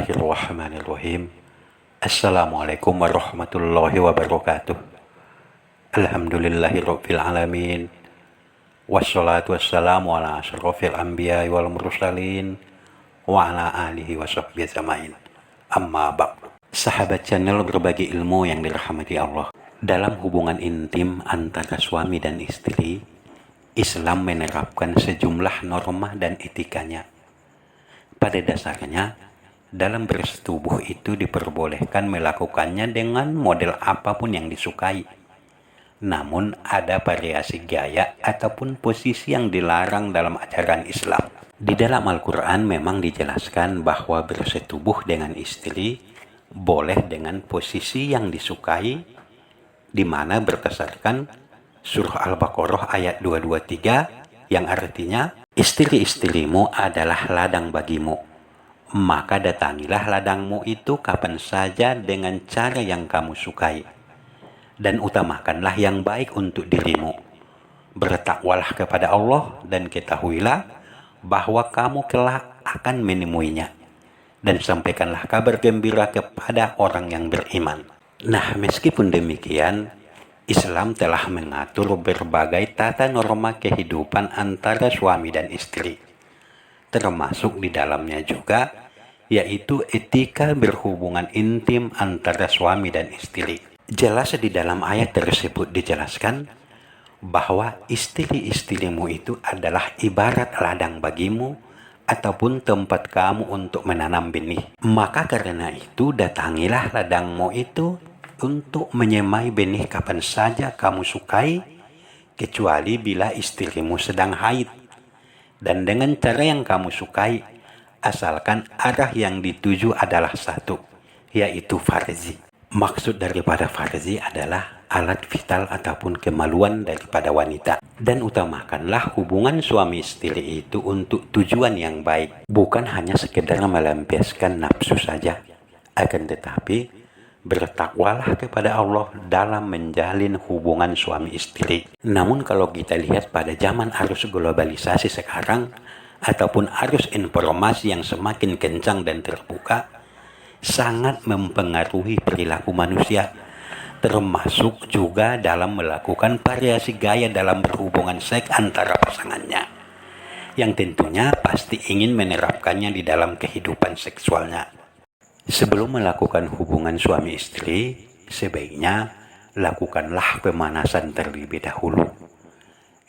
Bismillahirrahmanirrahim. Assalamualaikum warahmatullahi wabarakatuh. Alhamdulillahirabbil alamin. Wassalatu wassalamu ala asyrofil anbiya'i wal mursalin wa ala alihi washabbihi ajmain. Amma ba'du. Sahabat channel berbagi ilmu yang dirahmati Allah. Dalam hubungan intim antara suami dan istri, Islam menerapkan sejumlah norma dan etikanya. Pada dasarnya, dalam bersetubuh itu diperbolehkan melakukannya dengan model apapun yang disukai. Namun ada variasi gaya ataupun posisi yang dilarang dalam ajaran Islam. Di dalam Al-Quran memang dijelaskan bahwa bersetubuh dengan istri boleh dengan posisi yang disukai, di mana berdasarkan surah Al-Baqarah ayat 223 yang artinya, istri-istrimu adalah ladang bagimu, maka datangilah ladangmu itu kapan saja dengan cara yang kamu sukai, dan utamakanlah yang baik untuk dirimu. Bertakwalah kepada Allah dan ketahuilah bahwa kamu kelak akan menemuinya, dan sampaikanlah kabar gembira kepada orang yang beriman. Nah, meskipun demikian, Islam telah mengatur berbagai tata norma kehidupan antara suami dan istri. Termasuk di dalamnya juga, yaitu etika berhubungan intim antara suami dan istri. Jelas di dalam ayat tersebut dijelaskan bahwa istri-istrimu itu adalah ibarat ladang bagimu ataupun tempat kamu untuk menanam benih. Maka karena itu datangilah ladangmu itu untuk menyemai benih kapan saja kamu sukai, kecuali bila istrimu sedang haid, dan dengan cara yang kamu sukai, asalkan arah yang dituju adalah satu, yaitu farzi. Maksud daripada farzi adalah alat vital ataupun kemaluan daripada wanita. Dan utamakanlah hubungan suami istri itu untuk tujuan yang baik, bukan hanya sekedar melampiaskan nafsu saja, akan tetapi bertakwalah kepada Allah dalam menjalin hubungan suami istri. Namun kalau kita lihat pada zaman arus globalisasi sekarang ataupun arus informasi yang semakin kencang dan terbuka, sangat mempengaruhi perilaku manusia, termasuk juga dalam melakukan variasi gaya dalam berhubungan seks antara pasangannya, yang tentunya pasti ingin menerapkannya di dalam kehidupan seksualnya. Sebelum melakukan hubungan suami istri, sebaiknya lakukanlah pemanasan terlebih dahulu,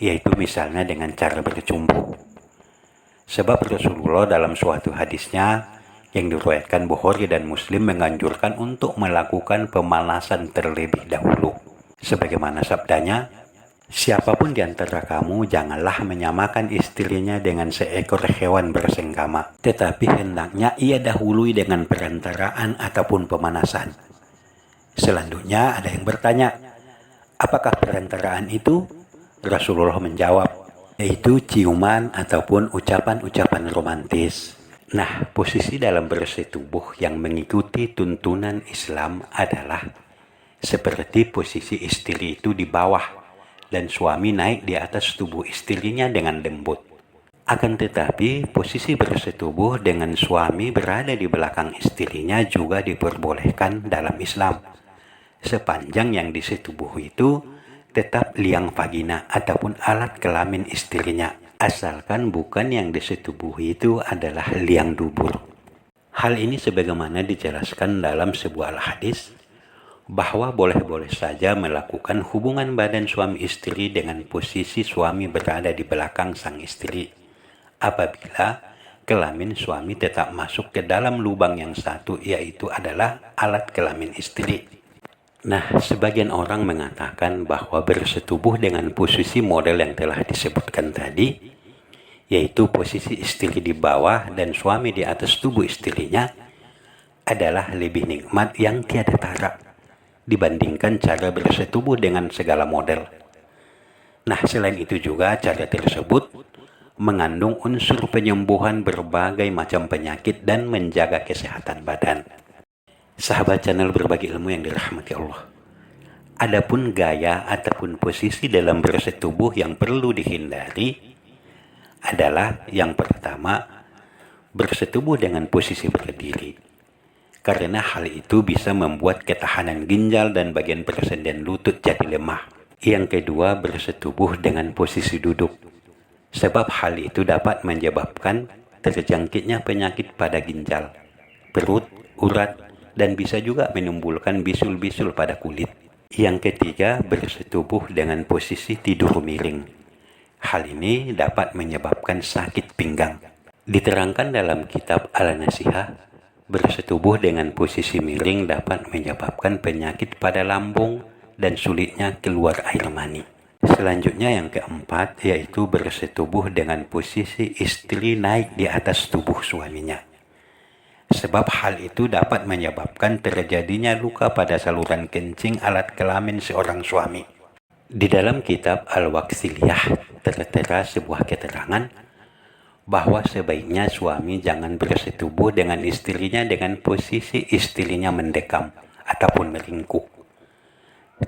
yaitu misalnya dengan cara bercumbu. Sebab Rasulullah dalam suatu hadisnya yang diriwayatkan Bukhari dan Muslim menganjurkan untuk melakukan pemanasan terlebih dahulu. Sebagaimana sabdanya, siapapun di antara kamu janganlah menyamakan istrinya dengan seekor hewan bersenggama, tetapi hendaknya ia dahului dengan perantaraan ataupun pemanasan. Selanjutnya ada yang bertanya, apakah perantaraan itu? Rasulullah menjawab, yaitu ciuman ataupun ucapan-ucapan romantis. Nah, posisi dalam bersetubuh yang mengikuti tuntunan Islam adalah seperti posisi istri itu di bawah dan suami naik di atas tubuh istrinya dengan lembut. Akan tetapi, posisi bersetubuh dengan suami berada di belakang istrinya juga diperbolehkan dalam Islam, sepanjang yang disetubuh itu tetap liang vagina ataupun alat kelamin istrinya, asalkan bukan yang disetubuhi itu adalah liang dubur. Hal ini sebagaimana dijelaskan dalam sebuah hadis, bahwa boleh-boleh saja melakukan hubungan badan suami istri dengan posisi suami berada di belakang sang istri, apabila kelamin suami tetap masuk ke dalam lubang yang satu, yaitu adalah alat kelamin istri. Nah, sebagian orang mengatakan bahwa bersetubuh dengan posisi model yang telah disebutkan tadi, yaitu posisi istri di bawah dan suami di atas tubuh istrinya, adalah lebih nikmat yang tiada tara dibandingkan cara bersetubuh dengan segala model. Nah, selain itu juga cara tersebut mengandung unsur penyembuhan berbagai macam penyakit dan menjaga kesehatan badan. Sahabat channel berbagi ilmu yang dirahmati Allah, adapun gaya ataupun posisi dalam bersetubuh yang perlu dihindari adalah yang pertama, bersetubuh dengan posisi berdiri. karena hal itu bisa membuat ketahanan ginjal dan bagian persendian lutut jadi lemah. Yang kedua, bersetubuh dengan posisi duduk, sebab hal itu dapat menyebabkan terjangkitnya penyakit pada ginjal, perut, urat, dan bisa juga menimbulkan bisul-bisul pada kulit. Yang ketiga, bersetubuh dengan posisi tidur miring. Hal ini dapat menyebabkan sakit pinggang. Diterangkan dalam kitab Al-Nasihah, bersetubuh dengan posisi miring dapat menyebabkan penyakit pada lambung dan sulitnya keluar air mani. Selanjutnya yang keempat, yaitu bersetubuh dengan posisi istri naik di atas tubuh suaminya. Sebab hal itu dapat menyebabkan terjadinya luka pada saluran kencing alat kelamin seorang suami. Di dalam kitab Al-Waqsiliyah tertera sebuah keterangan bahwa sebaiknya suami jangan bersetubuh dengan istrinya dengan posisi istrinya mendekam ataupun meringkuk,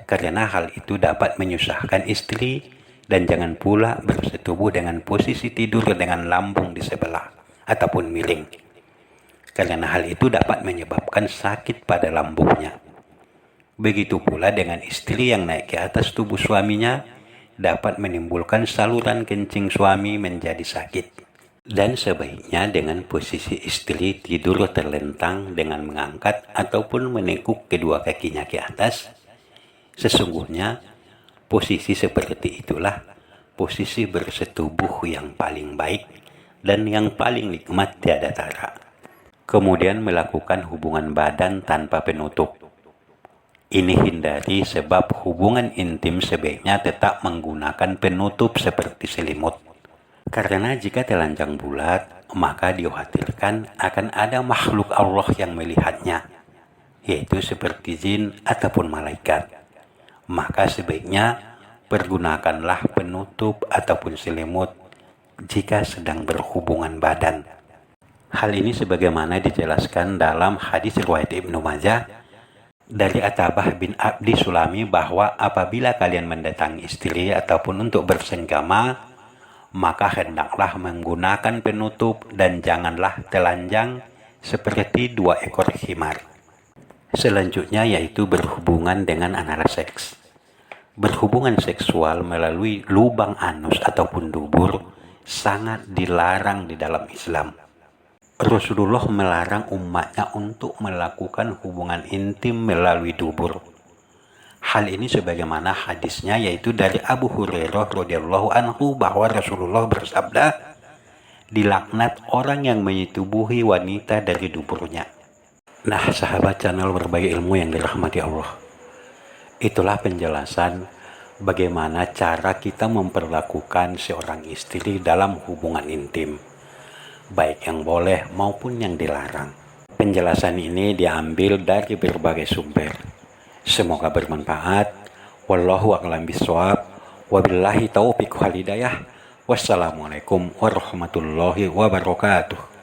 karena hal itu dapat menyusahkan istri, dan jangan pula bersetubuh dengan posisi tidur dengan lambung di sebelah ataupun miring, karena hal itu dapat menyebabkan sakit pada lambungnya. Begitu pula dengan istri yang naik ke atas tubuh suaminya dapat menimbulkan saluran kencing suami menjadi sakit. Dan sebaiknya dengan posisi istri tidur terlentang dengan mengangkat ataupun menekuk kedua kakinya ke atas. Sesungguhnya posisi seperti itulah posisi bersetubuh yang paling baik dan yang paling nikmat tiada tara. Kemudian melakukan hubungan badan tanpa penutup. Ini hindari sebab hubungan intim sebaiknya tetap menggunakan penutup seperti selimut. Karena jika telanjang bulat, maka dikhawatirkan akan ada makhluk Allah yang melihatnya, yaitu seperti jin ataupun malaikat. Maka sebaiknya pergunakanlah penutup ataupun selimut jika sedang berhubungan badan. Hal ini sebagaimana dijelaskan dalam hadis riwayat Ibnu Majah dari Atabah bin Abdi Sulami bahwa apabila kalian mendatangi istri ataupun untuk bersenggama, maka hendaklah menggunakan penutup dan janganlah telanjang seperti 2 ekor himar. Selanjutnya yaitu berhubungan dengan anal seks. Berhubungan seksual melalui lubang anus ataupun dubur sangat dilarang di dalam Islam. Rasulullah melarang umatnya untuk melakukan hubungan intim melalui dubur. Hal ini sebagaimana hadisnya yaitu dari Abu Hurairah radhiyallahu anhu bahwa Rasulullah bersabda, dilaknat orang yang menyetubuhi wanita dari duburnya. Nah, sahabat channel Berbagi Ilmu yang dirahmati Allah, itulah penjelasan bagaimana cara kita memperlakukan seorang istri dalam hubungan intim, baik yang boleh maupun yang dilarang. Penjelasan ini diambil dari berbagai sumber. Semoga bermanfaat. Wallahu a'lam bishawab. Wabillahi taufiq wal hidayah. Wassalamualaikum warahmatullahi wabarakatuh.